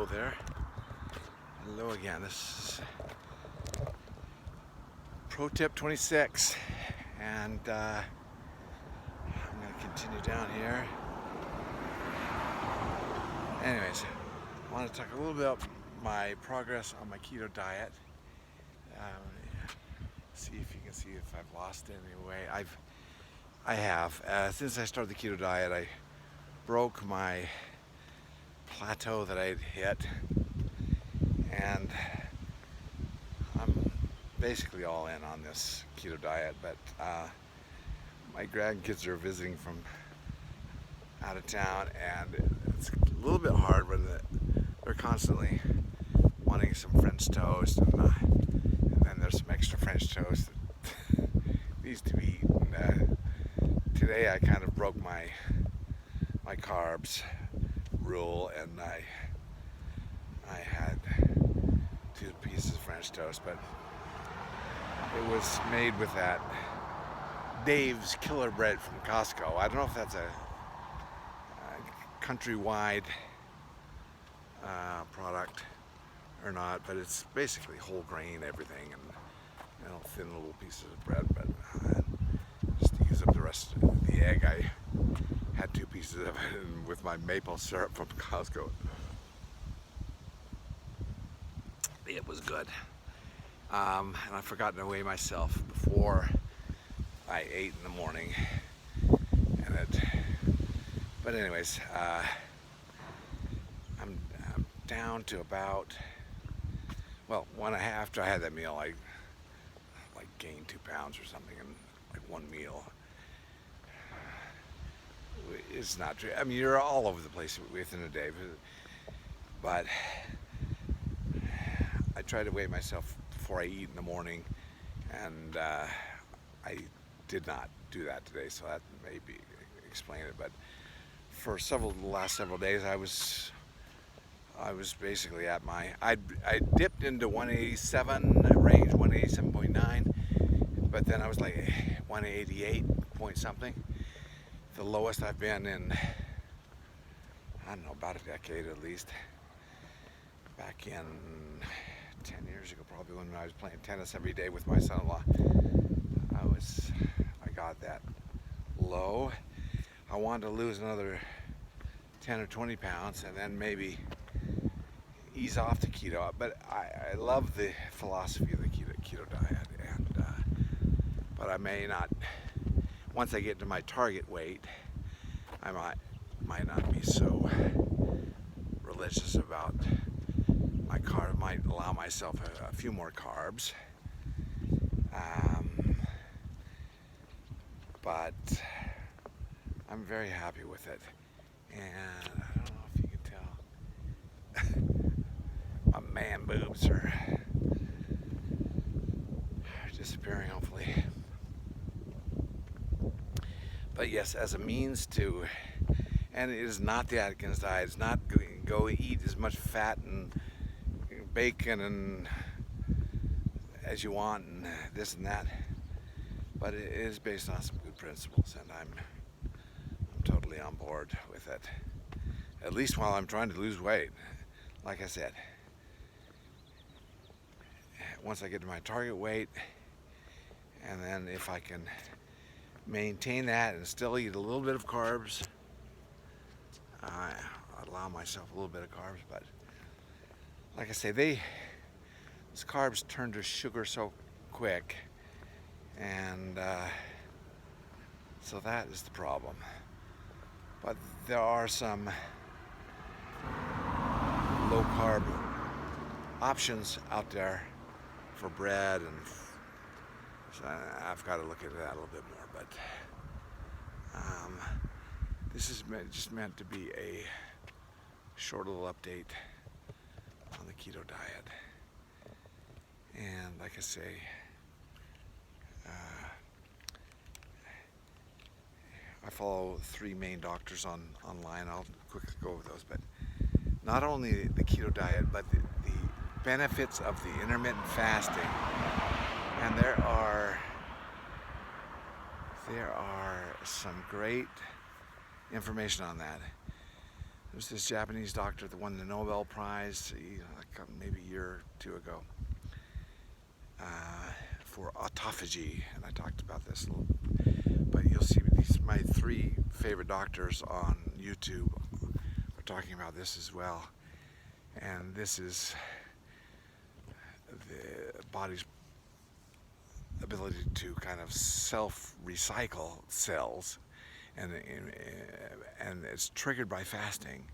hello there. Hello again. This is Pro Tip 26, and I'm going to continue down here. Anyways, I want to talk a little bit about my progress on my keto diet. See if you can see if I've lost it in any way. I have. Since I started the keto diet, I broke my plateau that I had hit, and I'm basically all in on this keto diet, but my grandkids are visiting from out of town, and it's a little bit hard when they're constantly wanting some French toast, and then there's some extra French toast that needs to be eaten. Today I kind of broke my carbs rule, and I had 2 pieces of French toast, but it was made with that Dave's Killer Bread from Costco. I don't know if that's a countrywide product or not, but it's basically whole grain everything, and thin little pieces of bread. But just to use up the rest of the egg, I had 2 pieces of it, and with my maple syrup from Costco. It was good. And I forgot to weigh myself before I ate in the morning. But anyways, I'm down to about, after I had that meal, I gained 2 pounds or something in one meal. It's not true. I mean, you're all over the place within a day, but I try to weigh myself before I eat in the morning, and I did not do that today, so that may be explain it. But for the last several days, I was basically at I dipped into 187 range, 187.9, but then I was like 188 point something. The lowest I've been in, I don't know, about a decade at least. Back in 10 years ago, probably, when I was playing tennis every day with my son-in-law, I got that low. I wanted to lose another 10 or 20 pounds and then maybe ease off the keto. But I love the philosophy of the keto diet, but I may not. Once I get to my target weight, I might not be so religious about my carb. Might allow myself a few more carbs, but I'm very happy with it. And I don't know if you can tell, my man boobs are disappearing, hopefully. But yes, as a means to, and it is not the Adkins diet. It's not go eat as much fat and bacon and as you want and this and that. But it is based on some good principles, and I'm totally on board with it. At least while I'm trying to lose weight. Like I said, once I get to my target weight, and then if I can maintain that and still eat a little bit of carbs, I allow myself a little bit of carbs. But like I say, these carbs turn to sugar so quick, and so that is the problem. But there are some low carb options out there for bread, and so I've got to look into that a little bit more. But this is just meant to be a short little update on the keto diet. And like I say, I follow 3 main doctors online. I'll quickly go over those. But not only the keto diet, but the benefits of the intermittent fasting. And there are some great information on that. There's this Japanese doctor that won the Nobel Prize like maybe a year or two ago for autophagy, and I talked about this a little. But you'll see these my 3 favorite doctors on YouTube are talking about this as well, and this is the body's ability to kind of self-recycle cells, and it's triggered by fasting.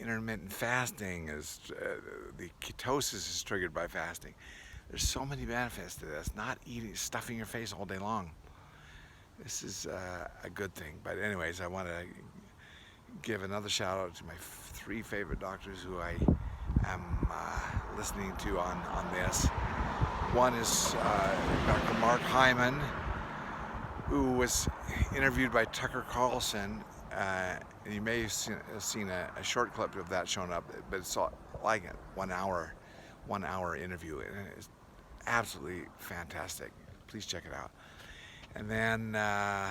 Intermittent fasting is the ketosis is triggered by fasting. There's so many benefits to this. Not eating, stuffing your face all day long. This is a good thing. But anyways, I want to give another shout out to my 3 favorite doctors who I am listening to on this. One is Dr. Mark Hyman, who was interviewed by Tucker Carlson. And you may have seen a short clip of that showing up, but it's like a 1 hour interview, and it's absolutely fantastic. Please check it out. And then the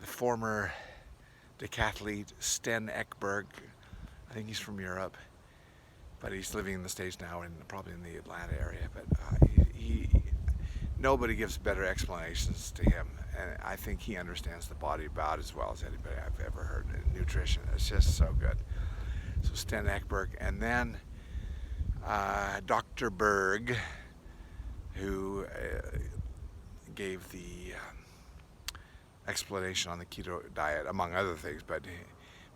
former decathlete Sten Ekberg, I think he's from Europe, but he's living in the States now, and probably in the Atlanta area. But nobody gives better explanations to him, and I think he understands the body about as well as anybody I've ever heard. Nutrition, it's just so good. So Sten Ekberg, and then Dr. Berg, who gave the explanation on the keto diet, among other things. But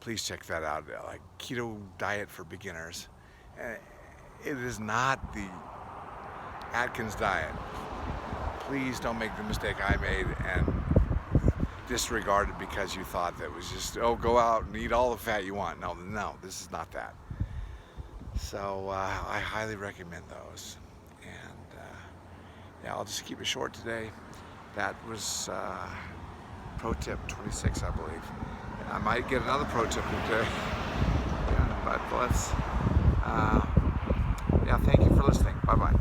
please check that out. Like Keto Diet for Beginners. It is not the Adkins Diet. Please don't make the mistake I made and disregard it because you thought that was just, oh, go out and eat all the fat you want. No, this is not that. So I highly recommend those. And yeah, I'll just keep it short today. That was pro tip 26, I believe. I might get another pro tip today. Yeah, but let's, yeah, thank you for listening. Bye-bye.